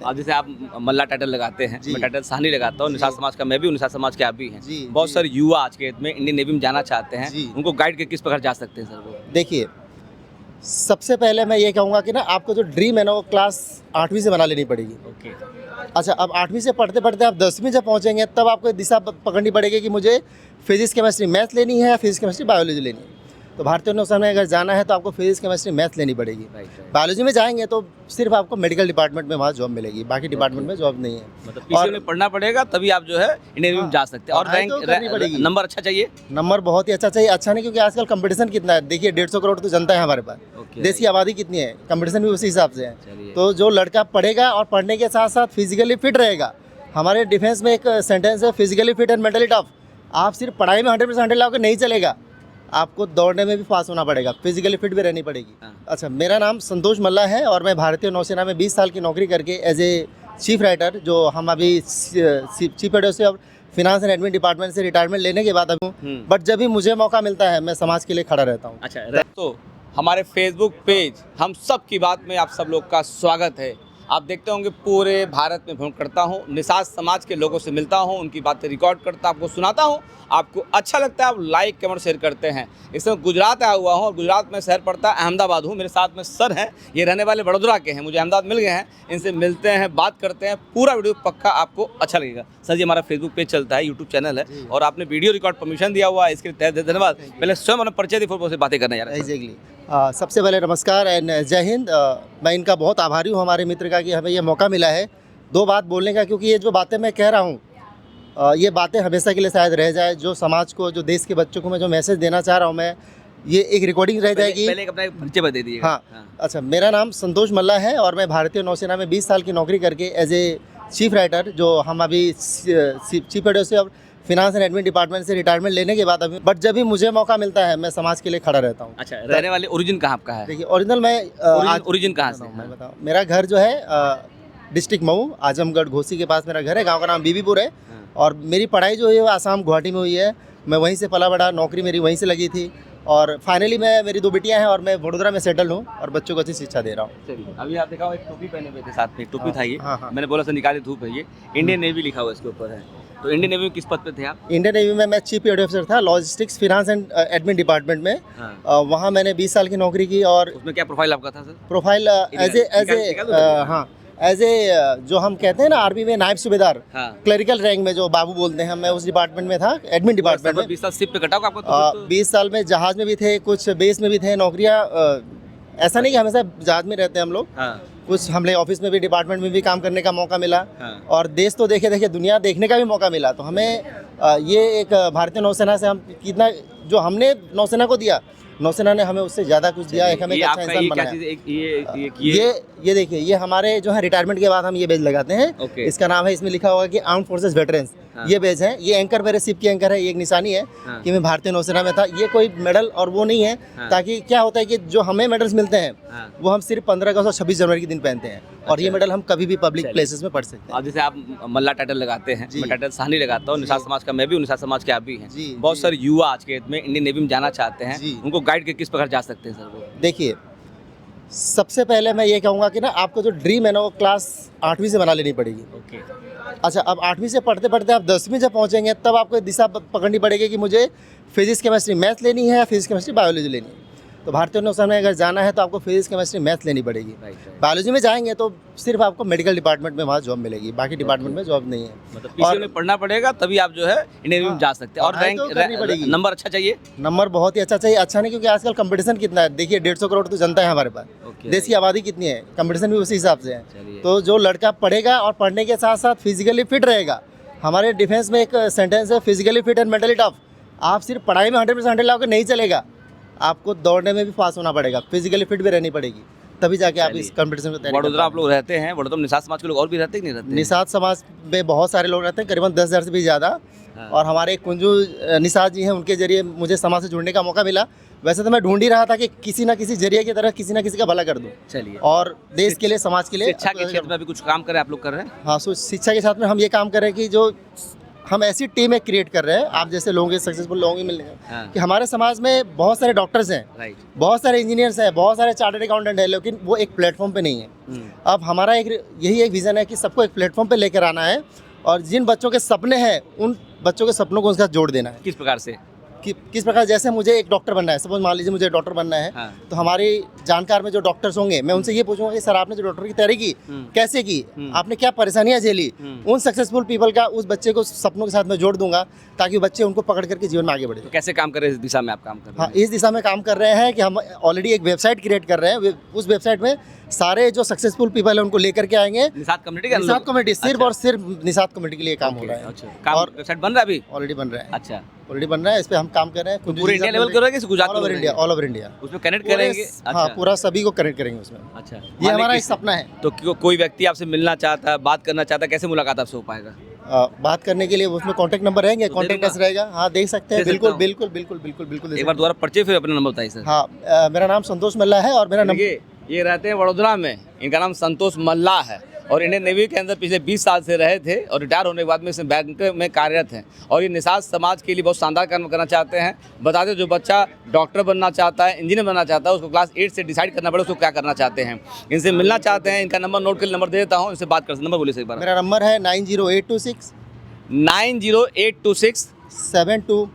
हैं। अब जैसे आप मल्ला टाइटल लगाते हैं, मैं टाइटल साहनी लगाता हूँ, निषाद समाज का मैं भी हूँ, निषाद समाज के आप भी हैं। बहुत सारे युवा आज के में इंडियन नेवी में जाना चाहते हैं, उनको गाइड के किस प्रकार जा सकते हैं सर वो? देखिए, सबसे पहले मैं ये कहूँगा कि ना आपको जो ड्रीम है ना वो क्लास 8वीं से बना लेनी पड़ेगी। ओके। अच्छा, अब 8वीं से पढ़ते पढ़ते आप 10वीं जब पहुँचेंगे तब आपको दिशा पकड़नी पड़ेगी कि मुझे फिजिक्स केमिस्ट्री मैथ लेनी है या फिजिक्स केमिस्ट्री बायोलॉजी लेनी है। तो भारतीय नौसेना में अगर जाना है तो आपको फिजिक्स केमिस्ट्री मैथ लेनी पड़ेगी। बायोलॉजी में जाएंगे तो सिर्फ आपको मेडिकल डिपार्टमेंट में वहाँ जॉब मिलेगी, बाकी डिपार्टमेंट में जॉब नहीं है। मतलब पीसीएम में पढ़ना पड़ेगा तभी आप जो है इंडियन नेवी में जा सकते हैं। और पढ़ाई तो करनी पड़ेगी। नंबर अच्छा चाहिए, नंबर बहुत ही अच्छा चाहिए। अच्छा नहीं क्योंकि आजकल कंपटीशन कितना है, देखिए 150 करोड़ तो जनता है हमारे पास, देश की आबादी कितनी है, कंपटीशन भी उसी हिसाब से है। तो जो लड़का पढ़ेगा और पढ़ने के साथ साथ फिजिकली फिट रहेगा, हमारे डिफेंस में एक सेंटेंस है, physically fit and mentally tough. आप सिर्फ पढ़ाई में 100% लाओगे नहीं चलेगा, आपको दौड़ने में भी पास होना पड़ेगा, फिजिकली फिट भी रहनी पड़ेगी। अच्छा, मेरा नाम संतोष मल्ला है और मैं भारतीय नौसेना में 20 साल की नौकरी करके एज ए चीफ राइटर, जो हम अभी chief adviser of finance and admin department से रिटायरमेंट लेने के बाद अभी हूँ, बट जब भी मुझे मौका मिलता है मैं समाज के लिए खड़ा रहता हूँ। अच्छा, तो हमारे फेसबुक पेज हम सब की बात में आप सब लोग का स्वागत है। आप देखते होंगे पूरे भारत में भ्रमण करता हूँ, निषाद समाज के लोगों से मिलता हूँ, उनकी बातें रिकॉर्ड करता आपको सुनाता हूँ। आपको अच्छा लगता है आप लाइक कमेंट शेयर करते हैं। इस समय गुजरात आया हुआ हूँ और गुजरात में शहर पड़ता है अहमदाबाद हूँ। मेरे साथ में सर हैं, ये रहने वाले वडोदरा के हैं, मुझे अहमदाबाद मिल गए हैं, इनसे मिलते हैं, बात करते हैं। पूरा वीडियो पक्का आपको अच्छा लगेगा। सर जी, हमारा फेसबुक पेज चलता है, यूट्यूब चैनल है और आपने वीडियो रिकॉर्ड परमिशन दिया हुआ है, इसके लिए तहे दिल धन्यवाद। पहले स्वयं अपना परिचय दी, फिर बातें करना यार। एग्जैक्टली। सबसे पहले नमस्कार एंड जय हिंद। मैं इनका बहुत आभारी हूँ हमारे मित्र का कि हमें ये मौका मिला है 2 बात बोलने का, क्योंकि ये जो बातें मैं कह रहा हूँ ये बातें हमेशा के लिए शायद रह जाए। जो समाज को, जो देश के बच्चों को मैं जो मैसेज देना चाह रहा हूँ, मैं ये एक रिकॉर्डिंग रह जाएगी। पहले अपना परिचय बता दीजिए। हाँ। अच्छा, मेरा नाम संतोष मल्ला है और मैं भारतीय नौसेना में 20 साल की नौकरी करके एज ए चीफ राइटर, जो हम अभी chief adviser of finance and admin department से रिटायरमेंट लेने के बाद अभी, बट जब भी मुझे मौका मिलता है मैं समाज के लिए खड़ा रहता हूँ। अच्छा, रहने वाले ओरिजिन कहाँ आपका है? देखिए, ओरिजिनल मैं ओरिजिन कहाँ से? मैं बताऊँ, मेरा घर जो है डिस्ट्रिक्ट मऊ, आजमगढ़ घोसी के पास मेरा घर है। गांव का नाम बीबीपुर है और मेरी पढ़ाई जो है वो आसाम गुवाहाटी में हुई है। मैं वहीं से पला बड़ा, नौकरी मेरी वहीं से लगी थी और फाइनली मेरी 2 बेटियां हैं और मैं वडोदरा में सेटल हूँ और बच्चों को अच्छी शिक्षा दे रहा हूँ। अभी आप देखा, एक टोपी पहने हुए थे, साथ में टोपी था ये। हाँ। मैंने बोला सर निकाले धूप है, ये इंडियन नेवी लिखा हुआ इसके ऊपर है। तो इंडियन नेवी में किस पद पे थे आप? इंडियन नेवी में मैं चीफ एडवाइजर था, logistics finance and admin department में। वहाँ मैंने 20 साल की नौकरी की। और उसमें क्या प्रोफाइल आपका था सर? प्रोफाइल एज ए जो हम कहते हैं ना आर्मी में नायब सूबेदार, क्लरिकल रैंक में जो बाबू बोलते हैं, मैं उस डिपार्टमेंट में था, एडमिन डिपार्टमेंट में। 20 साल शिप पे कटा होगा आपको? 20 साल में जहाज में भी थे, कुछ बेस में भी थे नौकरियाँ। ऐसा नहीं कि हमेशा जहाज में रहते हैं हम लोग, कुछ हमने ऑफिस में भी, डिपार्टमेंट में भी काम करने का मौका मिला और देश तो देखे दुनिया देखने का भी मौका मिला। तो हमें ये एक भारतीय नौसेना से हम कितना जो हमने नौसेना को दिया, नौसेना ने हमें उससे ज़्यादा कुछ दिया। एक हमें अच्छा इंसान बनाया। ये देखिए, ये हमारे जो है रिटायरमेंट के बाद हम ये बेज लगाते हैं। इसका नाम है, इसमें लिखा होगा कि आर्म्ड फोर्सेस वेटरन्स। ये बेज है, ये एंकर मेरे शिप की एंकर है, ये एक निशानी है कि मैं भारतीय नौसेना में था। ये कोई मेडल और वो नहीं है, ताकि क्या होता है कि जो हमें मेडल्स मिलते हैं वो हम सिर्फ 15 अगस्त और 26 जनवरी के दिन पहनते हैं और ये मेडल हम कभी भी पब्लिक प्लेसेस में पढ़ सकते हैं। अब जैसे आप मल्ला टाइटल लगाते हैं, मैं टाइटल साहनी लगाता हूँ, निषाद समाज का मैं भी हूँ, निषाद समाज के आप भी हैं। बहुत सारे युवा आज के में इंडियन नेवी में जाना चाहते हैं, उनको गाइड के किस प्रकार जा सकते हैं सर वो? देखिए, सबसे पहले मैं ये कहूँगा कि ना आपको जो ड्रीम है ना वो क्लास 8वीं से बना लेनी पड़ेगी। अच्छा, अब 8वीं से पढ़ते पढ़ते आप 10वीं जब पहुँचेंगे तब आपको दिशा पकड़नी पड़ेगी कि मुझे फिजिक्स केमिस्ट्री मैथ लेनी है या फिजिक्स केमिस्ट्री बायोलॉजी लेनी है। तो भारतीय नौसेना में अगर जाना है तो आपको फिजिक्स केमिस्ट्री मैथ लेनी पड़ेगी। बायोलॉजी में जाएंगे तो सिर्फ आपको मेडिकल डिपार्टमेंट में वहाँ जॉब मिलेगी, बाकी डिपार्टमेंट में जॉब नहीं है। मतलब पीसीएम में पढ़ना पड़ेगा तभी आप जो है इंडियन नेवी में जा सकते हैं। और रैंक नंबर अच्छा चाहिए, नंबर बहुत ही अच्छा चाहिए। अच्छा नहीं क्योंकि आजकल कंपटीशन कितना है, देखिए 150 करोड़ तो जनता है हमारे पास, देश की आबादी कितनी है, कंपटीशन भी उसी हिसाब से है। तो जो लड़का पढ़ेगा और पढ़ने के साथ साथ फिजिकली फिट रहेगा, हमारे डिफेंस में एक सेंटेंस है, physically fit and mentally tough. आप सिर्फ पढ़ाई में 100% लाओगे नहीं चलेगा, आपको दौड़ने में भी पास होना पड़ेगा, फिजिकली फिट भी रहनी पड़ेगी, तभी जाके आप इस कंपटीशन में तैयारी। वडोदरा आप लोग रहते हैं, वडोदरा में निषाद समाज के लोग और भी रहते हैं कि नहीं रहते? निषाद समाज में बहुत सारे लोग रहते हैं, करीबन 10,000 से भी ज़्यादा। और हमारे कुंजू निषाद जी हैं, उनके जरिए मुझे समाज से जुड़ने का मौका मिला। वैसे तो मैं ढूंढ ही रहा था कि किसी ना किसी जरिए की तरह किसी ना किसी का भला कर दूं। चलिए, और देश के लिए, समाज के लिए। शिक्षा के क्षेत्र में भी कुछ काम करें आप लोग कर रहे हैं? हाँ, शिक्षा के साथ में हम ये काम करें कि जो हम ऐसी टीम एक क्रिएट कर रहे हैं, आप जैसे लोगों के सक्सेसफुल लोगों की मिलने हाँ। कि हमारे समाज में बहुत सारे डॉक्टर्स हैं, राइट। बहुत सारे इंजीनियर्स हैं, बहुत सारे चार्टर्ड अकाउंटेंट हैं, लेकिन वो एक प्लेटफॉर्म पे नहीं है। अब हमारा यही एक विज़न है कि सबको एक प्लेटफॉर्म पे लेकर आना है और जिन बच्चों के सपने हैं उन बच्चों के सपनों को उनके साथ जोड़ देना है। किस प्रकार से? कि किस प्रकार, जैसे मुझे एक डॉक्टर बनना है, सपोज मान लीजिए मुझे डॉक्टर बनना है, हाँ। तो हमारी जानकार में जो डॉक्टर्स होंगे मैं उनसे ये पूछूंगा कि सर आपने जो डॉक्टर की तैयारी की कैसे की, आपने क्या परेशानियां झेली, उन सक्सेसफुल पीपल का उस बच्चे को सपनों के साथ मैं जोड़ दूंगा ताकि बच्चे उनको पकड़ करके जीवन में आगे बढ़े। तो कैसे काम कर रहे हैं, इस दिशा में आप काम कर रहे हाँ, इस दिशा में काम कर रहे हैं कि हम ऑलरेडी एक वेबसाइट क्रिएट कर रहे हैं। उस वेबसाइट में सारे जो सक्सेसफुल पीपल है उनको लेकर के आएंगे। निषाद कम्युनिटी के निषाद कम्युनिटी सिर्फ और सिर्फ निषाद कम्युनिटी के लिए काम हो रहा है। अच्छा, काम और वेबसाइट बन रहा है अभी? ऑलरेडी बन रहा है, अच्छा, ऑलरेडी बन रहा है, इस पे हम काम कर रहे हैं। पूरे इंडिया लेवल कर रहे हैं कि Gujarat all over India, all over India उसमें कनेक्ट करेंगे? हाँ, अच्छा, पूरा सभी को कनेक्ट करेंगे उसमें। अच्छा, ये हमारा एक सपना है। तो कोई व्यक्ति आपसे मिलना चाहता है, बात करना चाहता है, कैसे मुलाकात आपसे हो पाएगा? बात करने के लिए उसमें कांटेक्ट नंबर रहेंगे, तो कांटेक्ट दे कैसे रहेगा? हाँ, देख सकते हैं, दे सकता बिल्कुल हूँ। बिल्कुल बिल्कुल बिल्कुल बिल्कुल दे एक बार दोबारा परिचय फिर अपना नंबर बताइए सर। हाँ, मेरा नाम संतोष मल्ला है और मेरा नंबर देखिए, ये रहते हैं वडोदरा में, इनका नाम संतोष मल्ला है और इंडियन नेवी के अंदर पिछले 20 साल से रहे थे और रिटायर होने के बाद में इस बैंक में कार्यरत हैं और ये निषाद समाज के लिए बहुत शानदार काम करना चाहते हैं। बता दें, जो बच्चा डॉक्टर बनना चाहता है, इंजीनियर बनना चाहता है, उसको क्लास 8 से डिसाइड करना पड़े उसको क्या करना चाहते हैं। इनसे मिलना चाहते हैं, इनका नंबर नोट के लिए नंबर दे देता हूँ, इनसे बात कर सकते। नंबर बोलिए सही बार। मेरा नंबर है 90826 90826 72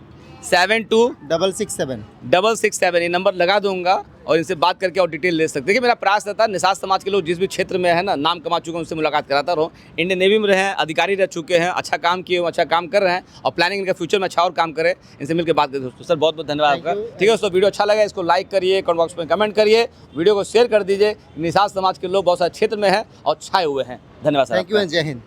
72 667। ये नंबर लगा दूंगा और इनसे बात करके और डिटेल ले सकते हैं। देखिए, मेरा प्रयास रहता है निषाद समाज के लोग जिस भी क्षेत्र में है ना, नाम कमा चुके हैं, उनसे मुलाकात कराता रहो। इंडियन नेवी में रहे हैं, अधिकारी रह चुके हैं, अच्छा काम किए, अच्छा काम कर रहे हैं और प्लानिंग इनका फ्यूचर में अच्छा और काम करे। इनसे मिलकर बात करें दोस्तों। सर बहुत बहुत धन्यवाद आपका। ठीक है दोस्तों, वीडियो अच्छा लगा इसको लाइक करिए, कमेंट बॉक्स में कमेंट करिए, वीडियो को शेयर कर दीजिए। निषाद समाज के लोग बहुत सारे क्षेत्र में हैं और छाए हुए हैं। धन्यवाद सर। थैंक यू एंड जय हिंद।